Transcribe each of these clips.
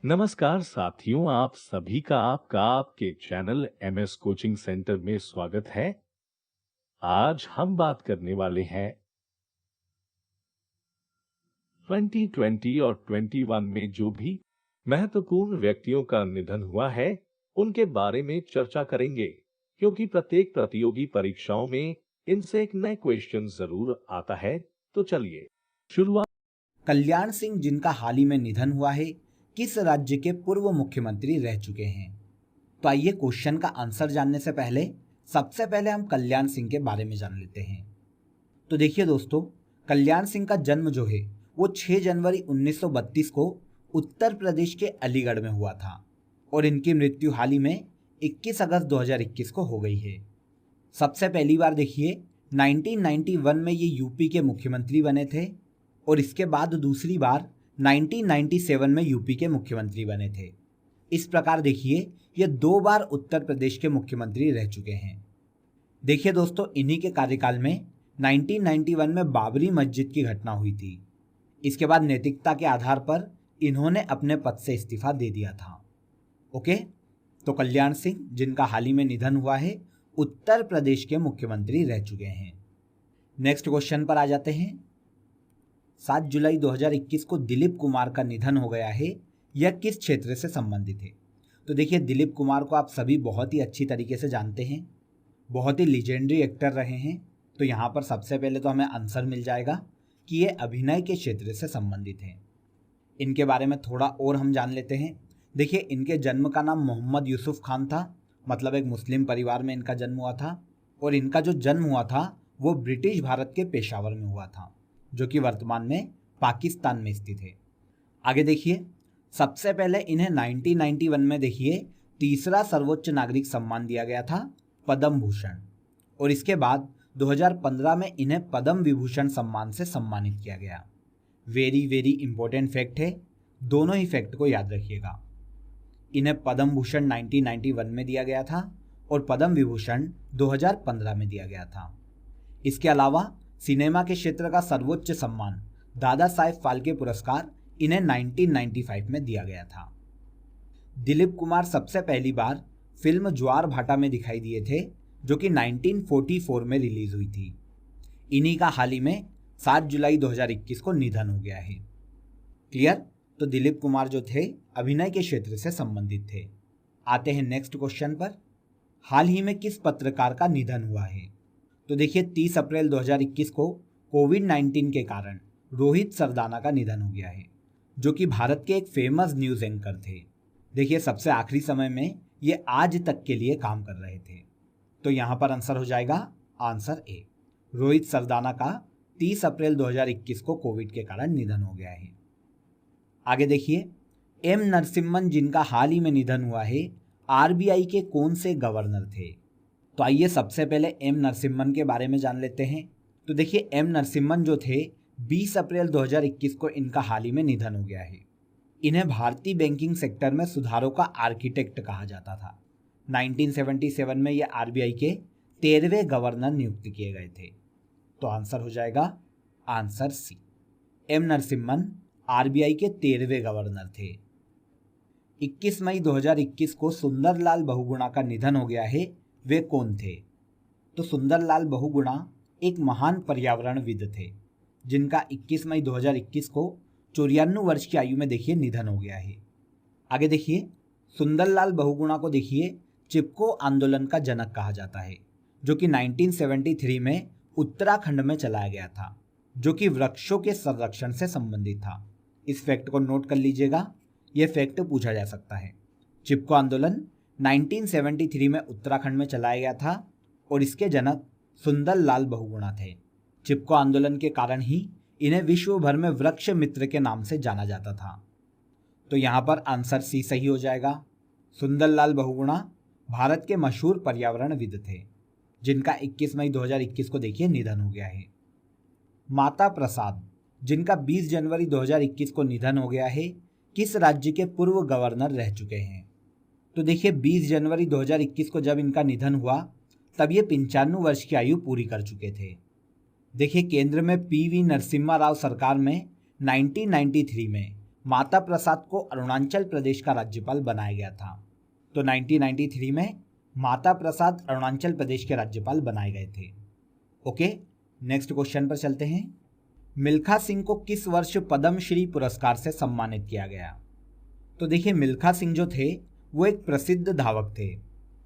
नमस्कार साथियों, आप सभी का आपका आपके चैनल एमएस कोचिंग सेंटर में स्वागत है। आज हम बात करने वाले हैं 2020 और 21 में जो भी महत्वपूर्ण व्यक्तियों का निधन हुआ है, उनके बारे में चर्चा करेंगे, क्योंकि प्रत्येक प्रतियोगी परीक्षाओं में इनसे एक नए क्वेश्चन जरूर आता है। तो चलिए शुरुआत। कल्याण सिंह जिनका हाल ही में निधन हुआ है, किस राज्य के पूर्व मुख्यमंत्री रह चुके हैं? तो आइए क्वेश्चन का आंसर जानने से पहले सबसे पहले हम कल्याण सिंह के बारे में जान लेते हैं। तो देखिए दोस्तों, कल्याण सिंह का जन्म जो है वो 6 जनवरी 1932 को उत्तर प्रदेश के अलीगढ़ में हुआ था और इनकी मृत्यु हाल ही में 21 अगस्त 2021 को हो गई है। सबसे पहली बार देखिए 1991 में ये यूपी के मुख्यमंत्री बने थे और इसके बाद दूसरी बार 1997 में यूपी के मुख्यमंत्री बने थे। इस प्रकार देखिए ये 2 बार उत्तर प्रदेश के मुख्यमंत्री रह चुके हैं। देखिए दोस्तों, इन्हीं के कार्यकाल में 1991 में बाबरी मस्जिद की घटना हुई थी। इसके बाद नैतिकता के आधार पर इन्होंने अपने पद से इस्तीफा दे दिया था। ओके, तो कल्याण सिंह जिनका हाल ही में निधन हुआ है, उत्तर प्रदेश के मुख्यमंत्री रह चुके हैं। नेक्स्ट क्वेश्चन पर आ जाते हैं। 7 जुलाई 2021 को दिलीप कुमार का निधन हो गया है। यह किस क्षेत्र से संबंधित है? तो देखिए, दिलीप कुमार को आप सभी बहुत ही अच्छी तरीके से जानते हैं, बहुत ही लीजेंडरी एक्टर रहे हैं। तो यहाँ पर सबसे पहले तो हमें आंसर मिल जाएगा कि ये अभिनय के क्षेत्र से संबंधित हैं। इनके बारे में थोड़ा और हम जान लेते हैं। देखिए, इनके जन्म का नाम मोहम्मद यूसुफ खान था, मतलब एक मुस्लिम परिवार में इनका जन्म हुआ था और इनका जो जन्म हुआ था वो ब्रिटिश भारत के पेशावर में हुआ था, जो कि वर्तमान में पाकिस्तान में स्थित है। आगे देखिए, सबसे पहले इन्हें 1991 में देखिए तीसरा सर्वोच्च नागरिक सम्मान दिया गया था, पद्म भूषण, और इसके बाद 2015 में इन्हें पद्म विभूषण सम्मान से सम्मानित किया गया। वेरी वेरी इंपॉर्टेंट फैक्ट है, दोनों ही फैक्ट को याद रखिएगा। इन्हें पद्म भूषण 1991 में दिया गया था और पद्म विभूषण 2015 में दिया गया था। इसके अलावा सिनेमा के क्षेत्र का सर्वोच्च सम्मान दादा साहेब फाल्के पुरस्कार इन्हें 1995 में दिया गया था। दिलीप कुमार सबसे पहली बार फिल्म ज्वार भाटा में दिखाई दिए थे, जो कि 1944 में रिलीज हुई थी। इन्हीं का हाल ही में 7 जुलाई 2021 को निधन हो गया है। क्लियर? तो दिलीप कुमार जो थे अभिनय के क्षेत्र से संबंधित थे। आते हैं नेक्स्ट क्वेश्चन पर। हाल ही में किस पत्रकार का निधन हुआ है? तो देखिए 30 अप्रैल 2021 को कोविड-19 के कारण रोहित सरदाना का निधन हो गया है, जो कि भारत के एक फेमस न्यूज़ एंकर थे। देखिए, सबसे आखिरी समय में ये आज तक के लिए काम कर रहे थे। तो यहाँ पर आंसर हो जाएगा आंसर ए। रोहित सरदाना का 30 अप्रैल 2021 को कोविड के कारण निधन हो गया है। आगे देखिए, एम नरसिम्हन जिनका हाल ही में निधन हुआ है, आरबीआई के कौन से गवर्नर थे? तो आइए सबसे पहले एम नरसिम्हन के बारे में जान लेते हैं। तो देखिए, एम नरसिम्हन जो थे 20 अप्रैल 2021 को इनका हाल ही में निधन हो गया है। इन्हें भारतीय बैंकिंग सेक्टर में सुधारों का आर्किटेक्ट कहा जाता था। 1977 में ये आरबीआई के 13वें गवर्नर नियुक्त किए गए थे। तो आंसर हो जाएगा answer C. M Narasimhan RBI के 13वें गवर्नर थे। 21 मई 2021 को सुंदरलाल बहुगुणा का निधन हो गया है। वे कौन थे? तो सुंदरलाल बहुगुणा एक महान पर्यावरणविद थे, जिनका 21 मई 2021 को 94 वर्ष की आयु में देखिए निधन हो गया है। आगे देखिए, सुंदरलाल बहुगुणा को देखिए चिपको आंदोलन का जनक कहा जाता है, जो कि 1973 में उत्तराखंड में चलाया गया था, जो कि वृक्षों के संरक्षण से संबंधित था। इस फैक्ट को नोट कर लीजिएगा, यह फैक्ट पूछा जा सकता है। चिपको आंदोलन 1973 में उत्तराखंड में चलाया गया था और इसके जनक सुंदरलाल बहुगुणा थे। चिपको आंदोलन के कारण ही इन्हें विश्व भर में वृक्ष मित्र के नाम से जाना जाता था। तो यहाँ पर आंसर सी सही हो जाएगा। सुंदरलाल बहुगुणा भारत के मशहूर पर्यावरणविद थे, जिनका 21 मई 2021 को देखिए निधन हो गया है। माता प्रसाद जिनका 20 जनवरी 2021 को निधन हो गया है, किस राज्य के पूर्व गवर्नर रह चुके हैं? तो देखिए 20 जनवरी 2021 को जब इनका निधन हुआ तब ये 95 वर्ष की आयु पूरी कर चुके थे। देखिए, केंद्र में पीवी नरसिम्हा राव सरकार में 1993 में माता प्रसाद को अरुणाचल प्रदेश का राज्यपाल बनाया गया था। तो 1993 में माता प्रसाद अरुणाचल प्रदेश के राज्यपाल बनाए गए थे। ओके, नेक्स्ट क्वेश्चन पर चलते हैं। मिल्खा सिंह को किस वर्ष पद्मश्री पुरस्कार से सम्मानित किया गया? तो देखिए, मिल्खा सिंह जो थे वो एक प्रसिद्ध धावक थे।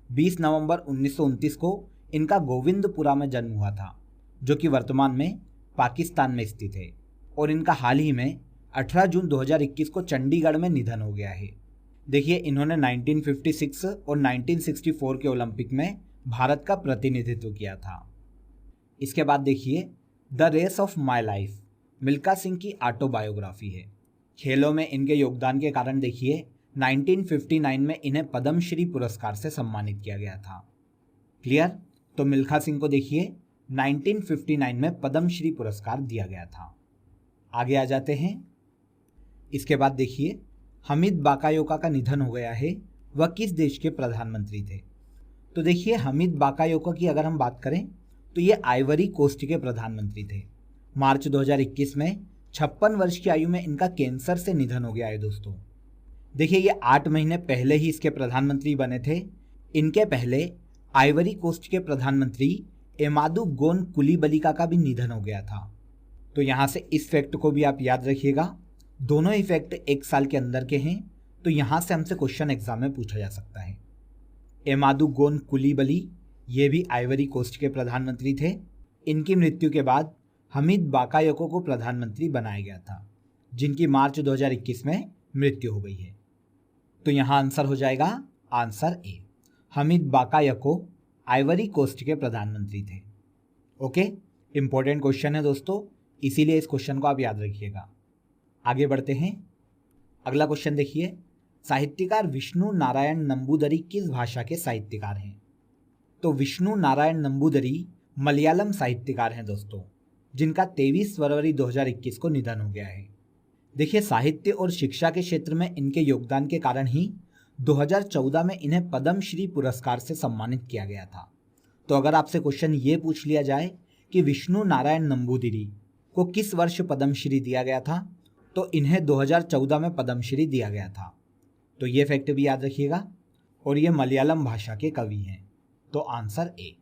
20 नवंबर 1929 को इनका गोविंदपुरा में जन्म हुआ था, जो कि वर्तमान में पाकिस्तान में स्थित है, और इनका हाल ही में 18 जून 2021 को चंडीगढ़ में निधन हो गया है। देखिए, इन्होंने 1956 और 1964 के ओलंपिक में भारत का प्रतिनिधित्व किया था। इसके बाद देखिए, the race of my life Milkha Singh की ऑटोबायोग्राफी है। खेलों में इनके योगदान के कारण देखिए 1959 में इन्हें पद्मश्री पुरस्कार से सम्मानित किया गया था। क्लियर? तो मिल्खा सिंह को देखिए 1959 में पद्मश्री पुरस्कार दिया गया था। आगे आ जाते हैं। इसके बाद देखिए, हमीद बाकायोका का निधन हो गया है। वह किस देश के प्रधानमंत्री थे? तो देखिए, हमीद बाकायोका की अगर हम बात करें तो ये आइवरी कोस्ट के प्रधानमंत्री थे। मार्च 2021 में 56 वर्ष की आयु में इनका कैंसर से निधन हो गया है दोस्तों। देखिए, ये 8 महीने पहले ही इसके प्रधानमंत्री बने थे। इनके पहले आइवरी कोस्ट के प्रधानमंत्री एमादू गोन कुलीबलिका का भी निधन हो गया था। तो यहाँ से इस फैक्ट को भी आप याद रखिएगा। दोनों ही फैक्ट 1 साल के अंदर के हैं, तो यहाँ से हमसे क्वेश्चन एग्जाम में पूछा जा सकता है। एमादू गोन कुलीबली ये भी आइवरी कोस्ट के प्रधानमंत्री थे। इनकी मृत्यु के बाद हमीद बाकायोको को प्रधानमंत्री बनाया गया था, जिनकी मार्च 2021 में मृत्यु हो गई है। तो यहाँ आंसर हो जाएगा answer A. Hamed Bakayoko Ivory Coast के प्रधानमंत्री थे। ओके, इंपॉर्टेंट क्वेश्चन है दोस्तों, इसीलिए इस क्वेश्चन को आप याद रखिएगा। आगे बढ़ते हैं। अगला क्वेश्चन देखिए, साहित्यकार विष्णु नारायण नंबूदरी किस भाषा के साहित्यकार हैं? तो विष्णु नारायण नंबूदरी मलयालम साहित्यकार हैं दोस्तों, जिनका 23 फरवरी 2021 को निधन हो गया है। देखिए, साहित्य और शिक्षा के क्षेत्र में इनके योगदान के कारण ही 2014 में इन्हें पद्मश्री पुरस्कार से सम्मानित किया गया था। तो अगर आपसे क्वेश्चन ये पूछ लिया जाए कि विष्णु नारायण नंबूदिरी को किस वर्ष पद्मश्री दिया गया था, तो इन्हें 2014 में पद्मश्री दिया गया था। तो ये फैक्ट भी याद रखिएगा, और ये मलयालम भाषा के कवि हैं। तो आंसर ए।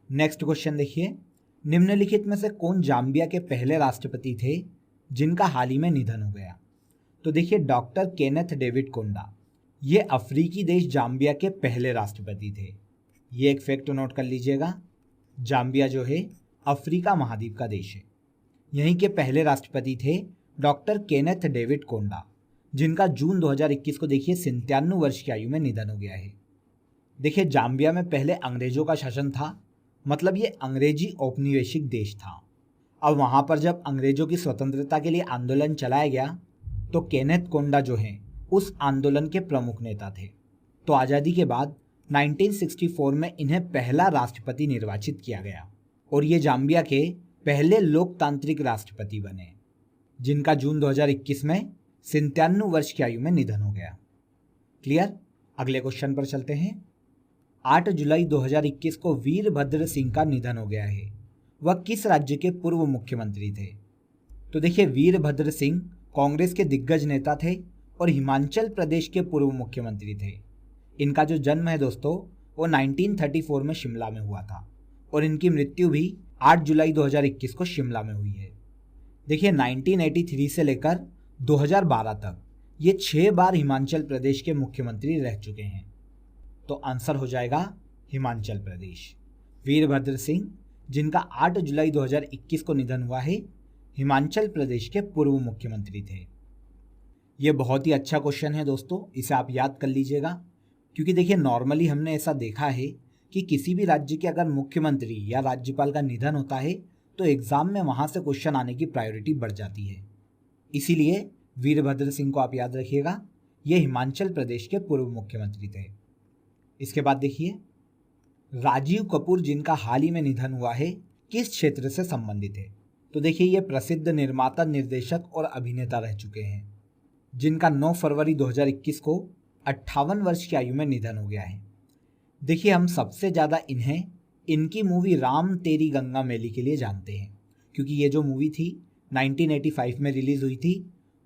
नेक्स्ट क्वेश्चन देखिए, निम्नलिखित में से कौन जाम्बिया के पहले राष्ट्रपति थे जिनका हाल ही में निधन हो गया? तो देखिए, डॉक्टर केनेथ डेविड कोंडा ये अफ्रीकी देश जाम्बिया के पहले राष्ट्रपति थे। ये एक फैक्ट नोट कर लीजिएगा। जाम्बिया जो है अफ्रीका महाद्वीप का देश है। यहीं के पहले राष्ट्रपति थे डॉक्टर केनेथ डेविड कोंडा, जिनका जून 2021 को देखिए 97 वर्ष की आयु में निधन हो गया है। देखिए, जाम्बिया में पहले अंग्रेजों का शासन था, मतलब ये अंग्रेजी औपनिवेशिक देश था। अब वहाँ पर जब अंग्रेजों की स्वतंत्रता के लिए आंदोलन चलाया गया, तो केनेथ कोंडा जो हैं उस आंदोलन के प्रमुख नेता थे। तो आज़ादी के बाद 1964 में इन्हें पहला राष्ट्रपति निर्वाचित किया गया, और ये जाम्बिया के पहले लोकतांत्रिक राष्ट्रपति बने, जिनका जून 2021 में 97 वर्ष की आयु में निधन हो गया। क्लियर? अगले क्वेश्चन पर चलते हैं। 8 जुलाई 2021 को वीरभद्र सिंह का निधन हो गया है। वह किस राज्य के पूर्व मुख्यमंत्री थे? तो देखिए, वीरभद्र सिंह कांग्रेस के दिग्गज नेता थे और हिमाचल प्रदेश के पूर्व मुख्यमंत्री थे। इनका जो जन्म है दोस्तों वो 1934 में शिमला में हुआ था, और इनकी मृत्यु भी 8 जुलाई 2021 को शिमला में हुई है। देखिए, 1983 से लेकर 2012 तक ये 6 बार हिमाचल प्रदेश के मुख्यमंत्री रह चुके हैं। तो आंसर हो जाएगा हिमाचल प्रदेश। वीरभद्र सिंह, जिनका 8 जुलाई 2021 को निधन हुआ है, हिमाचल प्रदेश के पूर्व मुख्यमंत्री थे। ये बहुत ही अच्छा क्वेश्चन है दोस्तों, इसे आप याद कर लीजिएगा, क्योंकि देखिए नॉर्मली हमने ऐसा देखा है कि किसी भी राज्य के अगर मुख्यमंत्री या राज्यपाल का निधन होता है तो एग्जाम में वहाँ से क्वेश्चन आने की प्रायोरिटी बढ़ जाती है। इसीलिए वीरभद्र सिंह को आप याद रखिएगा, ये हिमाचल प्रदेश के पूर्व मुख्यमंत्री थे। इसके बाद देखिए, राजीव कपूर जिनका हाल ही में निधन हुआ है किस क्षेत्र से संबंधित है? तो देखिए, ये प्रसिद्ध निर्माता, निर्देशक और अभिनेता रह चुके हैं, जिनका 9 फरवरी 2021 को 58 वर्ष की आयु में निधन हो गया है। देखिए, हम सबसे ज़्यादा इन्हें इनकी मूवी राम तेरी गंगा मैली के लिए जानते हैं, क्योंकि ये जो मूवी थी 1985 में रिलीज़ हुई थी,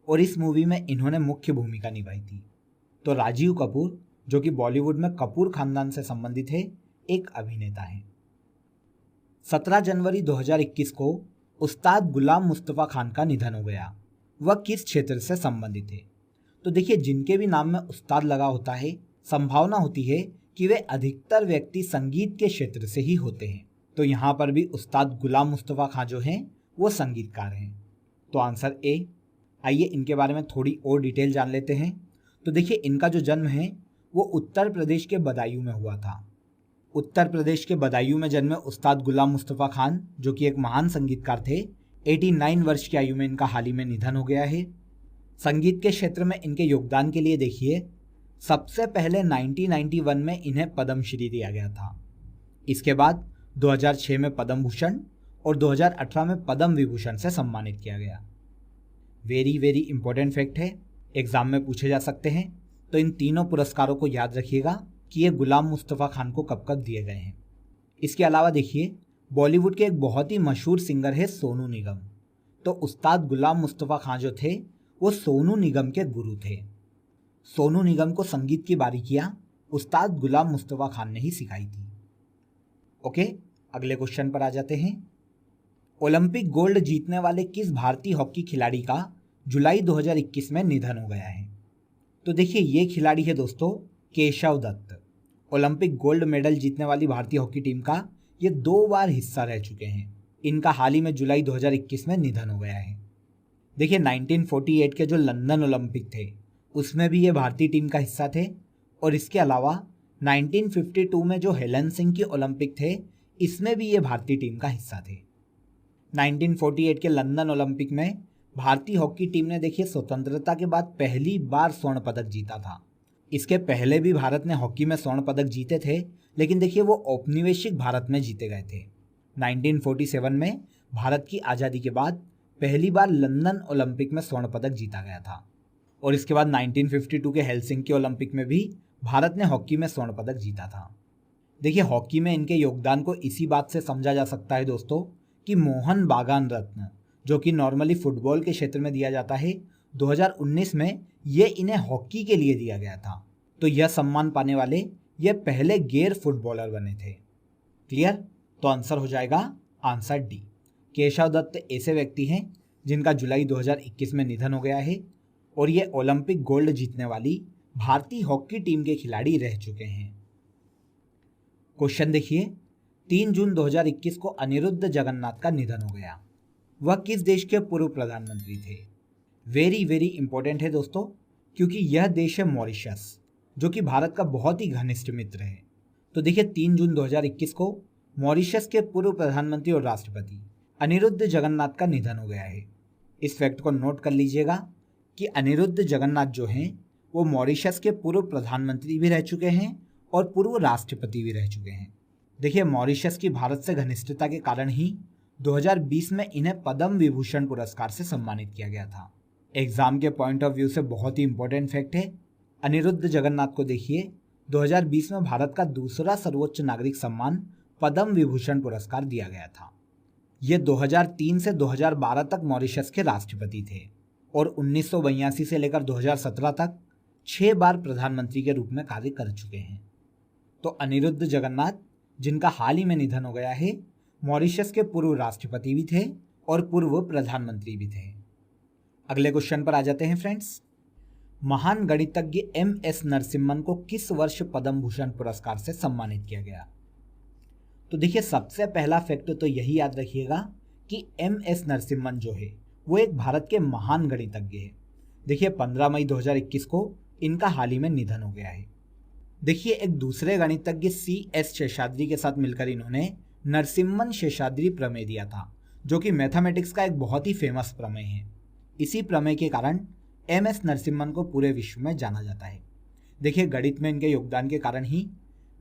और इस मूवी में इन्होंने मुख्य भूमिका निभाई थी। तो राजीव कपूर, जो कि बॉलीवुड में कपूर खानदान से संबंधित है, एक अभिनेता हैं। 17 जनवरी 2021 को उस्ताद गुलाम मुस्तफ़ा खान का निधन हो गया। वह किस क्षेत्र से संबंधित है? तो देखिए, जिनके भी नाम में उस्ताद लगा होता है, संभावना होती है कि वे अधिकतर व्यक्ति संगीत के क्षेत्र से ही होते हैं। तो यहाँ पर भी उस्ताद गुलाम मुस्तफ़ा खान जो हैं वो संगीतकार हैं। तो आंसर ए। आइए इनके बारे में थोड़ी और डिटेल जान लेते हैं। तो देखिए, इनका जो जन्म है वो उत्तर प्रदेश के बदायूं में हुआ था। उत्तर प्रदेश के बदायूं में जन्मे उस्ताद गुलाम मुस्तफ़ा खान, जो कि एक महान संगीतकार थे, 89 वर्ष की आयु में इनका हाल ही में निधन हो गया है। संगीत के क्षेत्र में इनके योगदान के लिए देखिए, सबसे पहले 1991 में इन्हें पद्मश्री दिया गया था। इसके बाद 2006 में पद्म भूषण और 2018 में पद्म विभूषण से सम्मानित किया गया। वेरी इंपॉर्टेंट फैक्ट है, एग्जाम में पूछे जा सकते हैं। तो इन तीनों पुरस्कारों को याद रखिएगा कि ये गुलाम मुस्तफ़ा खान को कब कब दिए गए हैं। इसके अलावा देखिए, बॉलीवुड के एक बहुत ही मशहूर सिंगर है सोनू निगम। तो उस्ताद गुलाम मुस्तफ़ा खान जो थे वो सोनू निगम के गुरु थे। सोनू निगम को संगीत की बारीकियां उस्ताद गुलाम मुस्तफ़ा खान ने ही सिखाई थी। ओके, अगले क्वेश्चन पर आ जाते हैं। ओलंपिक गोल्ड जीतने वाले किस भारतीय हॉकी खिलाड़ी का जुलाई 2021 में निधन हो गया है? तो देखिए, ये खिलाड़ी है दोस्तों Keshav Dutt. Olympic gold medal जीतने वाली भारतीय हॉकी टीम का ये 2 बार हिस्सा रह चुके हैं। इनका हाल ही में जुलाई 2021 में निधन हो गया है। देखिए, 1948 के जो लंदन ओलंपिक थे उसमें भी ये भारतीय टीम का हिस्सा थे, और इसके अलावा 1952 में जो हेलसिंकी ओलंपिक थे इसमें भी ये भारतीय टीम का हिस्सा थे। 1948 के लंदन ओलंपिक में भारतीय हॉकी टीम ने देखिए स्वतंत्रता के बाद पहली बार स्वर्ण पदक जीता था। इसके पहले भी भारत ने हॉकी में स्वर्ण पदक जीते थे, लेकिन देखिए वो औपनिवेशिक भारत में जीते गए थे। 1947 में भारत की आज़ादी के बाद पहली बार लंदन ओलंपिक में स्वर्ण पदक जीता गया था, और इसके बाद 1952 के हेलसिंकी ओलंपिक में भी भारत ने हॉकी में स्वर्ण पदक जीता था। देखिए, हॉकी में इनके योगदान को इसी बात से समझा जा सकता है दोस्तों कि मोहन बागान रत्न, जो कि नॉर्मली फुटबॉल के क्षेत्र में दिया जाता है, 2019 में ये इन्हें हॉकी के लिए दिया गया था। तो यह सम्मान पाने वाले ये पहले गैर फुटबॉलर बने थे। क्लियर? तो आंसर हो जाएगा आंसर डी। केशव दत्त ऐसे व्यक्ति हैं जिनका जुलाई 2021 में निधन हो गया है, और ये ओलंपिक गोल्ड जीतने वाली भारतीय हॉकी टीम के खिलाड़ी रह चुके हैं। क्वेश्चन देखिए, 3 जून 2021 को अनिरुद्ध जगन्नाथ का निधन हो गया। वह किस देश के पूर्व प्रधानमंत्री थे? वेरी इंपॉर्टेंट है दोस्तों, क्योंकि यह देश है मॉरिशस, जो कि भारत का बहुत ही घनिष्ठ मित्र है। तो देखिए, 3 जून 2021 को मॉरिशस के पूर्व प्रधानमंत्री और राष्ट्रपति अनिरुद्ध जगन्नाथ का निधन हो गया है। इस फैक्ट को नोट कर लीजिएगा कि अनिरुद्ध जगन्नाथ जो हैं वो मॉरिशस के पूर्व प्रधानमंत्री भी रह चुके हैं और पूर्व राष्ट्रपति भी रह चुके हैं। देखिए, मॉरिशस की भारत से घनिष्ठता के कारण ही 2020 में इन्हें पद्म विभूषण पुरस्कार से सम्मानित किया गया था। एग्जाम के पॉइंट ऑफ व्यू से बहुत ही इंपॉर्टेंट फैक्ट है। अनिरुद्ध जगन्नाथ को देखिए, 2020 में भारत का दूसरा सर्वोच्च नागरिक सम्मान पद्म विभूषण पुरस्कार दिया गया था। ये 2003 से 2012 तक मॉरिशस के राष्ट्रपति थे, और 1982 से लेकर 2017 तक 6 बार प्रधानमंत्री के रूप में कार्य कर चुके हैं। तो अनिरुद्ध जगन्नाथ, जिनका हाल ही में निधन हो गया है, मॉरिशस के पूर्व राष्ट्रपति भी थे और पूर्व प्रधानमंत्री भी थे। अगले क्वेश्चन पर आ जाते हैं फ्रेंड्स। महान गणितज्ञ MS नरसिम्हन को किस वर्ष पद्म भूषण पुरस्कार से सम्मानित किया गया? तो देखिए, सबसे पहला फैक्ट तो यही याद रखिएगा कि MS नरसिम्हन जो है वो एक भारत के महान गणितज्ञ है। देखिए, 15 मई 2021 को इनका हाल ही में निधन हो गया है। देखिए, एक दूसरे गणितज्ञ CS शेषाद्री के साथ मिलकर इन्होंने नरसिम्हन शेषाद्री प्रमेय दिया था, जो कि मैथमेटिक्स का एक बहुत ही फेमस प्रमेय है। इसी प्रमेय के कारण MS नरसिम्हन को पूरे विश्व में जाना जाता है। देखिए, गणित में इनके योगदान के कारण ही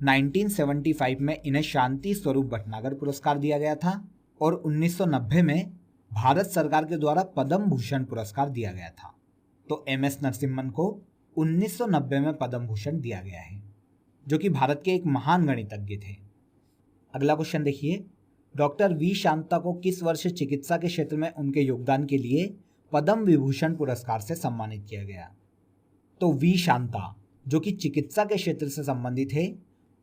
1975 में इन्हें शांति स्वरूप भटनागर पुरस्कार दिया गया था, और 1990 में भारत सरकार के द्वारा पद्म भूषण पुरस्कार दिया गया था। तो MS नरसिम्हन को 1990 में पद्म भूषण दिया गया है, जो कि भारत के एक महान गणितज्ञ थे। अगला क्वेश्चन देखिए, डॉक्टर V शांता को किस वर्ष चिकित्सा के क्षेत्र में उनके योगदान के लिए पद्म विभूषण पुरस्कार से सम्मानित किया गया। तो वी शांता जो कि चिकित्सा के क्षेत्र से संबंधित है,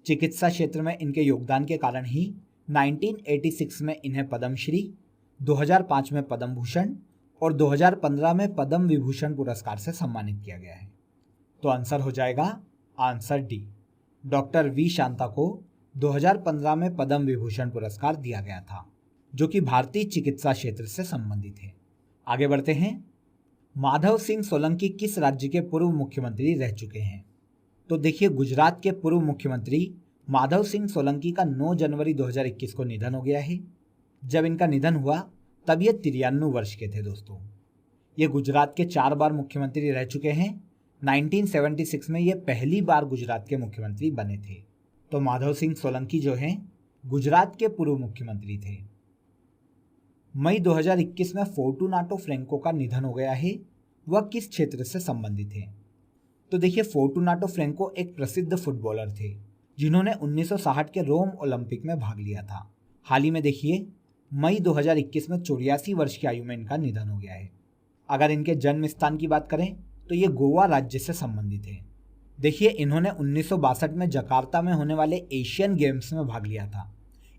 चिकित्सा क्षेत्र में इनके योगदान के कारण ही 1986 में इन्हें पद्मश्री, 2005 में पद्म भूषण और 2015 में पद्म विभूषण पुरस्कार से सम्मानित किया गया है। तो आंसर हो जाएगा answer D. Doctor V Shanta को 2015 में पद्म विभूषण पुरस्कार दिया गया था, जो कि भारतीय चिकित्सा क्षेत्र से संबंधित है। आगे बढ़ते हैं। माधव सिंह सोलंकी किस राज्य के पूर्व मुख्यमंत्री रह चुके हैं? तो देखिए, गुजरात के पूर्व मुख्यमंत्री माधव सिंह सोलंकी का 9 जनवरी 2021 को निधन हो गया है। जब इनका निधन हुआ तब ये 93 वर्ष के थे दोस्तों। ये गुजरात के 4 बार मुख्यमंत्री रह चुके हैं। 1976 में ये पहली बार गुजरात के मुख्यमंत्री बने थे। तो माधव सिंह सोलंकी जो हैं गुजरात के पूर्व मुख्यमंत्री थे। मई 2021 में फोर्टुनाटो फ्रैंको का निधन हो गया है। वह किस क्षेत्र से संबंधित है? तो देखिए, फोर्टुनाटो फ्रैंको एक प्रसिद्ध फुटबॉलर थे जिन्होंने 1960 के रोम ओलंपिक में भाग लिया था। हाल ही में देखिए, मई 2021 में 84 वर्ष की आयु में इनका निधन हो गया है। अगर इनके जन्म स्थान की बात करें तो ये गोवा राज्य से संबंधित है। देखिए, इन्होंने 1962 में जकार्ता में होने वाले एशियन गेम्स में भाग लिया था।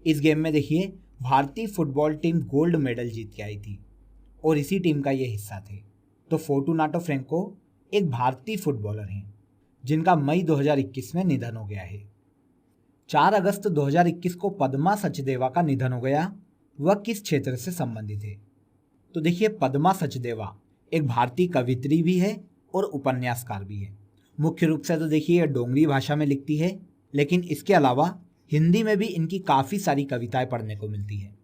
इस गेम में देखिए, भारतीय फुटबॉल टीम गोल्ड मेडल जीत के आई थी और इसी टीम का ये हिस्सा थे। तो फोर्टुनाटो फ्रैंको एक भारतीय फुटबॉलर हैं जिनका मई 2021 में निधन हो गया है। 4 अगस्त 2021 को पद्मा सचदेवा का निधन हो गया। वह किस क्षेत्र से संबंधित है? तो देखिए, पद्मा सचदेवा एक भारतीय कवित्री भी है और उपन्यासकार भी है। मुख्य रूप से तो देखिए ये डोंगरी भाषा में लिखती है, लेकिन इसके अलावा हिंदी में भी इनकी काफ़ी सारी कविताएं पढ़ने को मिलती है।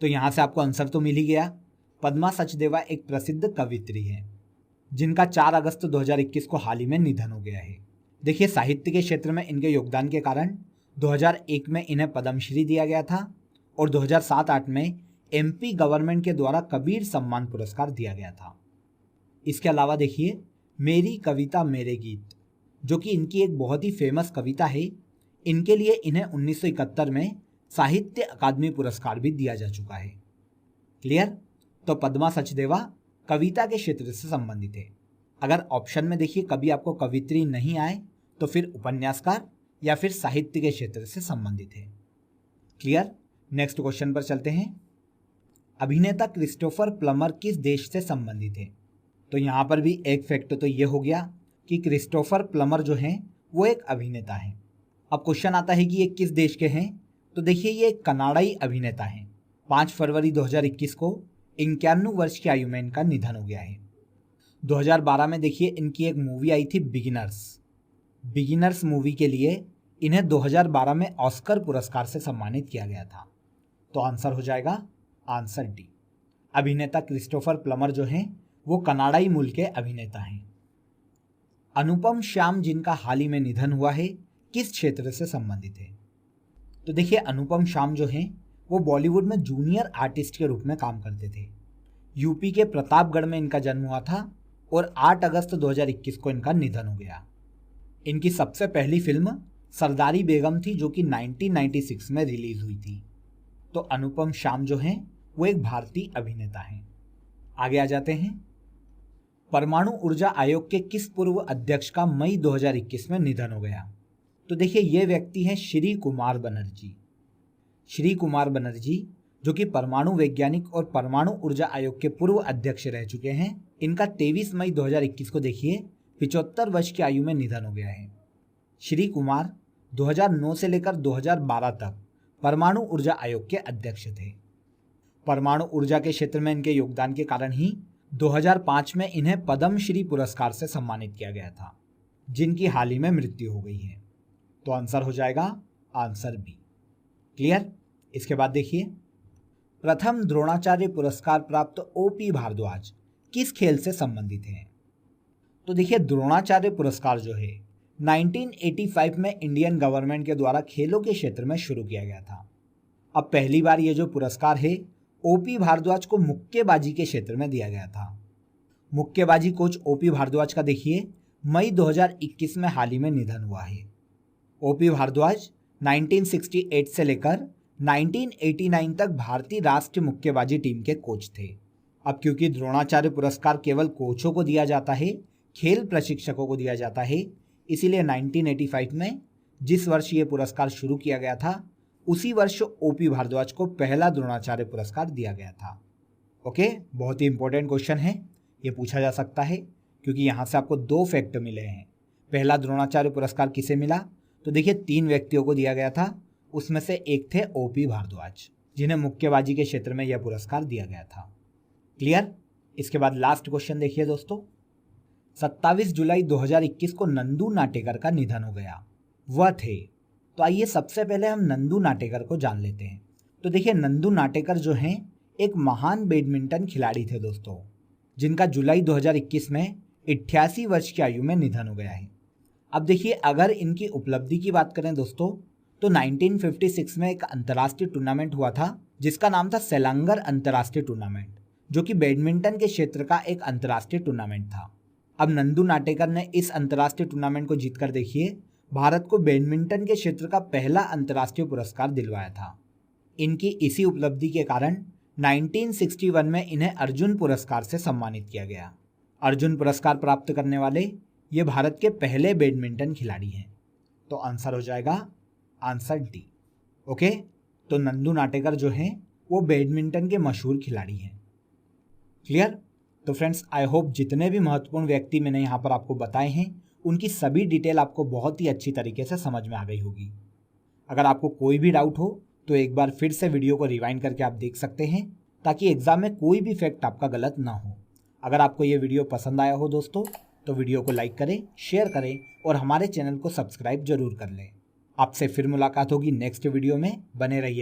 तो यहाँ से आपको आंसर तो मिल ही गया। पद्मा सचदेवा एक प्रसिद्ध कवित्री है जिनका 4 अगस्त 2021 को हाल ही में निधन हो गया है। देखिए, साहित्य के क्षेत्र में इनके योगदान के कारण 2001 में इन्हें पद्मश्री दिया गया था और 2007-08 में एमपी गवर्नमेंट के द्वारा कबीर सम्मान पुरस्कार दिया गया था। इसके अलावा देखिए, मेरी कविता मेरे गीत जो कि इनकी एक बहुत ही फेमस कविता है, इनके लिए इन्हें 1971 में साहित्य अकादमी पुरस्कार भी दिया जा चुका है। क्लियर? तो पद्मा सचदेवा कविता के क्षेत्र से संबंधित है। अगर ऑप्शन में देखिए कभी आपको कवित्री नहीं आए तो फिर उपन्यासकार या फिर साहित्य के क्षेत्र से संबंधित है। क्लियर? नेक्स्ट क्वेश्चन पर चलते हैं। अभिनेता क्रिस्टोफर प्लमर किस देश से संबंधित है? तो यहाँ पर भी एक फैक्ट तो ये हो गया कि क्रिस्टोफर प्लमर जो हैं वो एक अभिनेता हैं। अब क्वेश्चन आता है कि ये किस देश के हैं? तो देखिए, ये एक कनाडाई अभिनेता हैं। 5 फरवरी 2021 को 91 वर्ष की आयु में इनका निधन हो गया है। 2012 में देखिए इनकी एक मूवी आई थी बिगिनर्स मूवी के लिए इन्हें 2012 में ऑस्कर पुरस्कार से सम्मानित किया गया था। तो आंसर हो जाएगा आंसर डी। अभिनेता क्रिस्टोफर प्लमर जो हैं वो कनाडाई मूल के अभिनेता हैं। अनुपम श्याम जिनका हाल ही में निधन हुआ है किस क्षेत्र से संबंधित है? तो देखिए, अनुपम श्याम जो हैं वो बॉलीवुड में जूनियर आर्टिस्ट के रूप में काम करते थे। यूपी के प्रतापगढ़ में इनका जन्म हुआ था और 8 अगस्त 2021 को इनका निधन हो गया। इनकी सबसे पहली फिल्म सरदारी बेगम थी जो कि 1996 में रिलीज हुई थी। तो अनुपम श्याम जो हैं वो एक भारतीय अभिनेता हैं। आगे आ जाते हैं। परमाणु ऊर्जा आयोग के किस पूर्व अध्यक्ष का मई 2021 में निधन हो गया? तो देखिए, ये व्यक्ति हैं श्री कुमार बनर्जी। श्री कुमार बनर्जी जो कि परमाणु वैज्ञानिक और परमाणु ऊर्जा आयोग के पूर्व अध्यक्ष रह चुके हैं। इनका 23 मई 2021 को देखिए 75 वर्ष की आयु में निधन हो गया है। श्री कुमार 2009 से लेकर 2012 तक परमाणु ऊर्जा आयोग के अध्यक्ष थे। परमाणु ऊर्जा के क्षेत्र में इनके योगदान के कारण ही 2005 में इन्हें पद्मश्री पुरस्कार से सम्मानित किया गया था, जिनकी हाल ही में मृत्यु हो गई है। तो आंसर हो जाएगा आंसर बी। क्लियर? इसके बाद देखिए, प्रथम द्रोणाचार्य पुरस्कार प्राप्त ओपी भारद्वाज किस खेल से संबंधित हैं? तो देखिए, द्रोणाचार्य पुरस्कार जो है 1985 में इंडियन गवर्नमेंट के द्वारा खेलों के क्षेत्र में शुरू किया गया था। अब पहली बार ये जो पुरस्कार है ओपी भारद्वाज को मुक्केबाजी के क्षेत्र में दिया गया था। मुक्केबाजी कोच ओपी भारद्वाज का देखिए मई 2021 में हाल ही में निधन हुआ है। ओपी भारद्वाज 1968 से लेकर 1989 तक भारतीय राष्ट्रीय मुक्केबाजी टीम के कोच थे अब क्योंकि द्रोणाचार्य पुरस्कार केवल कोचों को दिया जाता है, खेल प्रशिक्षकों को दिया जाता है, इसीलिए 1985 में जिस वर्ष ये पुरस्कार शुरू किया गया था उसी वर्ष ओपी भारद्वाज को पहला द्रोणाचार्य पुरस्कार दिया गया था। ओके, बहुत ही इंपॉर्टेंट क्वेश्चन है, ये पूछा जा सकता है क्योंकि यहाँ से आपको 2 फैक्ट मिले हैं। पहला द्रोणाचार्य पुरस्कार किसे मिला, तो देखिए 3 व्यक्तियों को दिया गया था, उसमें से एक थे ओपी भारद्वाज जिन्हें मुक्केबाजी के क्षेत्र में यह पुरस्कार दिया गया था। क्लियर। इसके बाद लास्ट क्वेश्चन देखिए दोस्तों, 27 जुलाई 2021 को नंदू नाटेकर का निधन हो गया, वह थे। तो आइए सबसे पहले हम नंदू नाटेकर को जान लेते हैं। तो देखिए नंदू नाटेकर जो हैं एक महान बैडमिंटन खिलाड़ी थे दोस्तों, जिनका जुलाई 2021 में 88 वर्ष की आयु में निधन हो गया है। अब देखिए अगर इनकी उपलब्धि की बात करें दोस्तों, तो 1956 में एक अंतर्राष्ट्रीय टूर्नामेंट हुआ था जिसका नाम था सेलांगर अंतर्राष्ट्रीय टूर्नामेंट, जो कि बैडमिंटन के क्षेत्र का एक अंतर्राष्ट्रीय टूर्नामेंट था। अब नंदू नाटेकर ने इस अंतर्राष्ट्रीय टूर्नामेंट को जीतकर देखिए भारत को बैडमिंटन के क्षेत्र का पहला अंतर्राष्ट्रीय पुरस्कार दिलवाया था। इनकी इसी उपलब्धि के कारण 1961 में इन्हें अर्जुन पुरस्कार से सम्मानित किया गया। अर्जुन पुरस्कार प्राप्त करने वाले ये भारत के पहले बैडमिंटन खिलाड़ी हैं। तो आंसर हो जाएगा आंसर डी। ओके, तो नंदू नाटेकर जो हैं वो बैडमिंटन के मशहूर खिलाड़ी हैं। क्लियर। तो फ्रेंड्स, आई होप जितने भी महत्वपूर्ण व्यक्ति मैंने यहाँ पर आपको बताए हैं उनकी सभी डिटेल आपको बहुत ही अच्छी तरीके से समझ में आ गई होगी। अगर आपको कोई भी डाउट हो तो एक बार फिर से वीडियो को रिवाइंड करके आप देख सकते हैं, ताकि एग्जाम में कोई भी फैक्ट आपका गलत ना हो। अगर आपको ये वीडियो पसंद आया हो दोस्तों, तो वीडियो को लाइक करें, शेयर करें और हमारे चैनल को सब्सक्राइब जरूर कर लें। आपसे फिर मुलाकात होगी नेक्स्ट वीडियो में, बने रहिए।